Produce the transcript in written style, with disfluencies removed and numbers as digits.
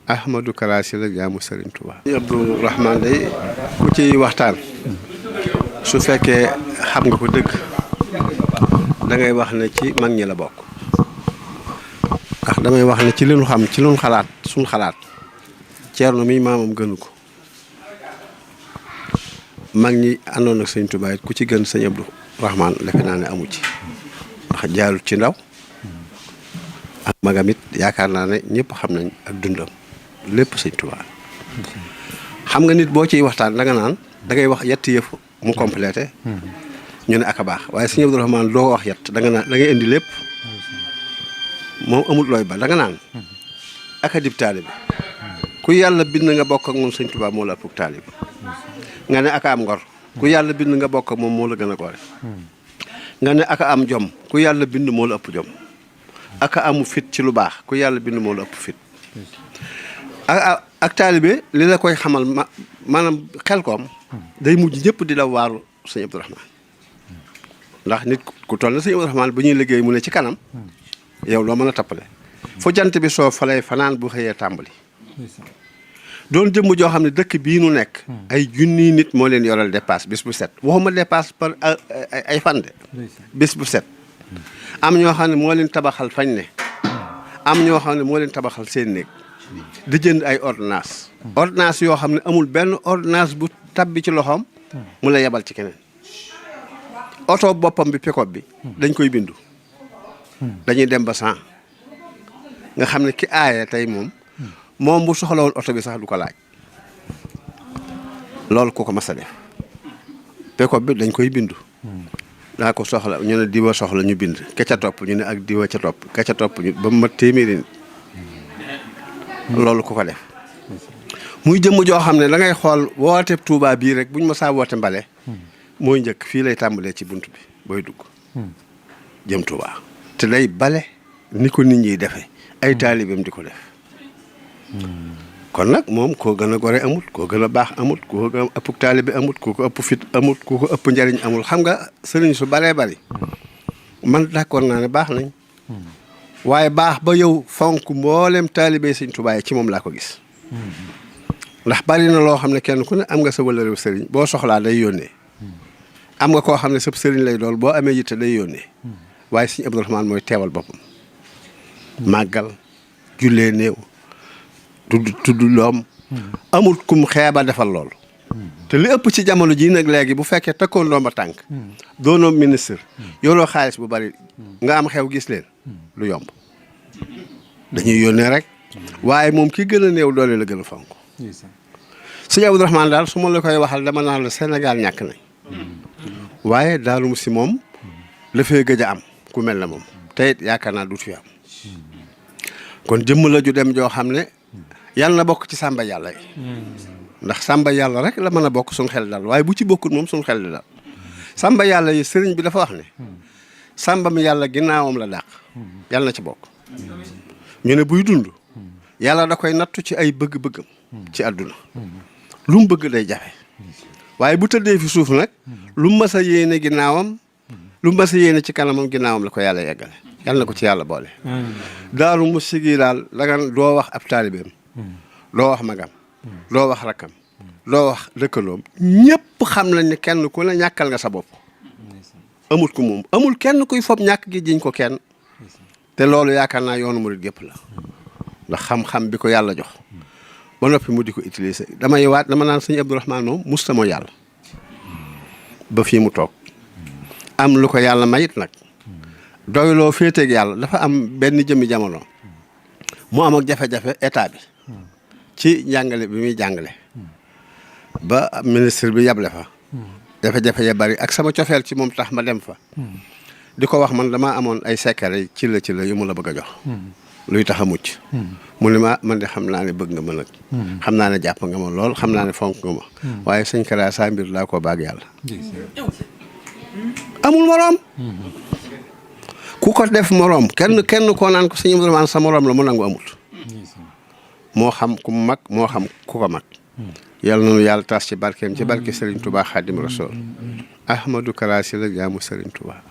Ahmadou Kara Sylla jaamu Serigne Touba. Abdou Rahman day ku ci waxtaan su fekkee xam nga ko dëgg da ngay wax ne ci mag ñi la bokk ndax damay wax ne ci li ñu xam ci lu ñu xalaat suñu xalaat Ceerno mi maamam gënu ko mag ñi àndoon ak Serigne Touba it ku ci gën sëñ Abdou Rahman defe naa ne amu ci ndax jaarut ci ndaw ak magam it yaakaar naa ne ñëpp xam nañ ak dundam lépp sëñ Touba xam nga nit boo ciy waxtaan da nga naan da ngay wax yett yëf mu complété ñu ne ak a baax waaye sëñ Abdou Rahman doo wax yett da nga naan da ngay indi lépp moom amul looy ba da nga naan ak a dib taalibe ku yàlla bind nga bokk ak moom sëñ Touba moo la ëpp taalibe nga ne ak a am ngor ku yàlla bind nga bokk ak moom moo la gën a gore nga ne ak a am jom ku yàlla bind moo la ëpp jom ak a amu fit ci lu baax ku yàlla bind moo la ëpp fit ak taalibe li la koy xamal maanaam xel koom day mujj ñëpp di la waaru sëñ Abdou Rahman ndax nit ku toll na sëñ Abdou Rahman bu ñuy liggéey mu ne ci kanam yow loo mën a tappale fu jant bi soo falay fanaan bu xëyee tàmbali doon jëmm joo xam ne dëkk bii nu nekk ay junniy nit moo leen yoral dépasse bis bu set waxuma dépasse par ay fande bis bu set am ñoo xam ne moo leen tabaxal fañ ne am ñoo xam ne moo leen tabaxal seen néeg di jënd ay ordonnance yoo xam ne amul benn ordonnance bu tabbi ci loxoom mu la yebal ci keneen oto boppam bi pick-up bi dañ koy bindu dañuy dem ba 100 nga xam ne ki aaye tey moom bu soxla woon oto bi sax du ko laaj loolu ku ko mas a def pick-up bi dañ koy bindu daa ko soxla ñu ne diwa soxla ñu bind ka ca topp ñu ne ak diwa ca topp ka ca topp ñu ba mu mat téeméeri nit loolu ku ko def muy jëmm joo xam ne da ngay xool woote Touba bii rek bu ñu ma saa woote mbale mooy njëkk fii lay tàmbalee ci bunt bi booy dugg jëm Touba te day bale ni ko nit ñiy defee ay taalibeem di ko def kon nag moom koo gën a gore amut koo gën a baax amut koo gën a ëpp taalibe amut koo ko ëpp fit amut koo ko ëpp njariñ amul xam nga sëriñ su baree bari man d'accord naa ne baax nañ waaye baax ba yow fonk mboolem taalibe sëñ Tuubaa ci moom laa ko gis ndax bari na loo xam ne kenn ku ne am nga sa wëllërew sëriñ boo soxlaa day yónnee am nga koo xam ne sab sëriñ lay dool boo amee yitte day yónnee waaye sëñ Abdou Rahman mooy teewal boppam màggal jullee néew tudd loom amul kum xeeba defal loolu te li ëpp ci jamono ji nag léegi bu fekkee takkoon ndomba tànk doonoo ministre yoroo xaalis bu bari nga am xew gis leen lu yomb dañuy yónnee rek waaye moom ki gën a néew doole la gën a fonk sëñ Abdou Rahman daal su ma la koy waxal dama naan la Sénégal ñàkk nañ waaye daalum si moom la fee gëj a am ku mel na moom te it yaakaar naa du fi am kon jëmm la ju dem joo xam ne yàlla na bokk ci sàmba yàlla yi ndax sàmba yàlla rek la mën a bokk suñ xel dal waaye bu ci bokkul moom suñ xel di dal sàmba yàlla yi sëriñ bi dafa wax ne sàmba mi yàlla ginnaawam la dàq yàlla na ci bokk ñu ne buy dund yàlla da koy nattu ci ay bëgg-bëggam ci àdduna lu mu bëgg day jafe waaye bu tëddee fi suuf nag lu mu mas a yéene ginnaawam lu mu mas a yéene ci kanamam ginnaawam la ko yàlla yeggale yàlla na ko ci yàlla boole daaru mu sigi daal daga doo wax ab taalibeem doo wax magam doo wax rakkam doo wax dëkkaloom ñëpp xam nañ ne kenn ku ne ñàkkal nga sa bopp amul ku moom amul kenn kuy fob ñàkk gi jiñ ko kenn te loolu yaakaar naa yoonu murid gépp la ndax xam-xam bi ko yàlla jox ba noppi mu di ko utiliser dama naan sëñ Abdou Rahman moom musta moo yàlla ba fii mu toog am lu ko yàlla mayit nag doyloo féeteeg yàlla dafa am benn jëmmi jamono mu am ak jafe-jafe état bi ci njàngale bi muy jàngale ba ministre bi yable fa jafe-jafe ya bari ak sama cofeel ci moom tax ma dem fa di ko wax man damaa amoon ay secret ci la yu mu la bëgg a jox luy tax a mucc mu ne ma man de xam naa ne bëgg nga ma nag xam naa ne jàpp nga ma lool xam naa ne fonk nga ma waaye sëñ Kara saa mbir laa ko baag yàlla amul moroom ku ko def moroom kenn koo naan ko sëñ Abdou Rahman sa moroom la mu nangu amul moo xam ku mag moo xam ku ko mag yàlla noonu yàlla tas ci barkeem ci barke Serigne Touba Khadim Rasoul Ahmadou Kara Sylla jaamu Serigne Touba